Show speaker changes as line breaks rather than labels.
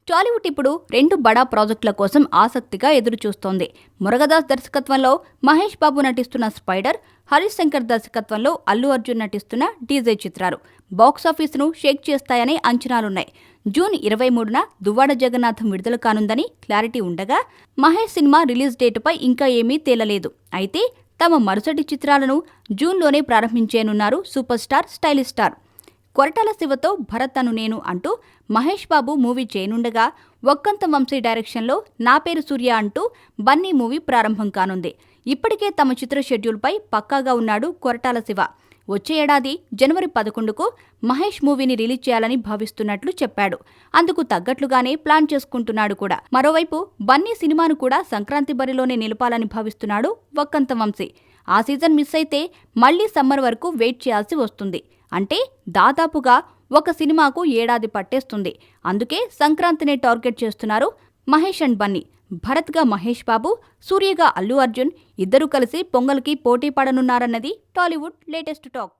టాలీవుడ్ ఇప్పుడు 2 బడా ప్రాజెక్టుల కోసం ఆసక్తిగా ఎదురుచూస్తోంది. మురుగదాస్ దర్శకత్వంలో మహేష్ బాబు నటిస్తున్న స్పైడర్, హరీష్ శంకర్ దర్శకత్వంలో అల్లు అర్జున్ నటిస్తున్న డీజే చిత్రాలు బాక్సాఫీసును షేక్ చేస్తాయనే అంచనాలున్నాయి. జూన్ 23న దువ్వాడ జగన్నాథం విడుదల కానుందని క్లారిటీ ఉండగా, మహేష్ సినిమా రిలీజ్ డేటుపై ఇంకా ఏమీ తేలలేదు. అయితే తమ మరుసటి చిత్రాలను జూన్లోనే ప్రారంభించేనున్నారు super star, stylish star. Koratala శివతో భరత్ అను నేను అంటూ మహేష్ బాబు మూవీ చేయనుండగా, వక్కంతం వంశీ డైరెక్షన్లో నా పేరు సూర్య అంటూ బన్నీ మూవీ ప్రారంభం కానుంది. ఇప్పటికే తమ చిత్ర షెడ్యూల్పై పక్కాగా ఉన్నాడు కొరటాల శివ. వచ్చే ఏడాది జనవరి 11కు మహేష్ మూవీని రిలీజ్ చేయాలని భావిస్తున్నట్లు చెప్పాడు. అందుకు తగ్గట్లుగానే ప్లాన్ చేసుకుంటున్నాడు కూడా. మరోవైపు బన్నీ సినిమాను కూడా సంక్రాంతి బరిలోనే నిలపాలని భావిస్తున్నాడు వక్కంతం వంశీ. ఆ సీజన్ మిస్ అయితే మళ్లీ సమ్మర్ వరకు వెయిట్ చేయాల్సి వస్తుంది. అంటే దాదాపుగా ఒక సినిమాకు ఏడాది పట్టేస్తుంది. అందుకే సంక్రాంతినే టార్గెట్ చేస్తున్నారు మహేష్ అండ్ బన్నీ. భరత్గా మహేష్ బాబు, సూర్యగా అల్లు అర్జున్ ఇద్దరూ కలిసి పొంగల్కి పోటీ పడనున్నారన్నది టాలీవుడ్ లేటెస్ట్ టాక్.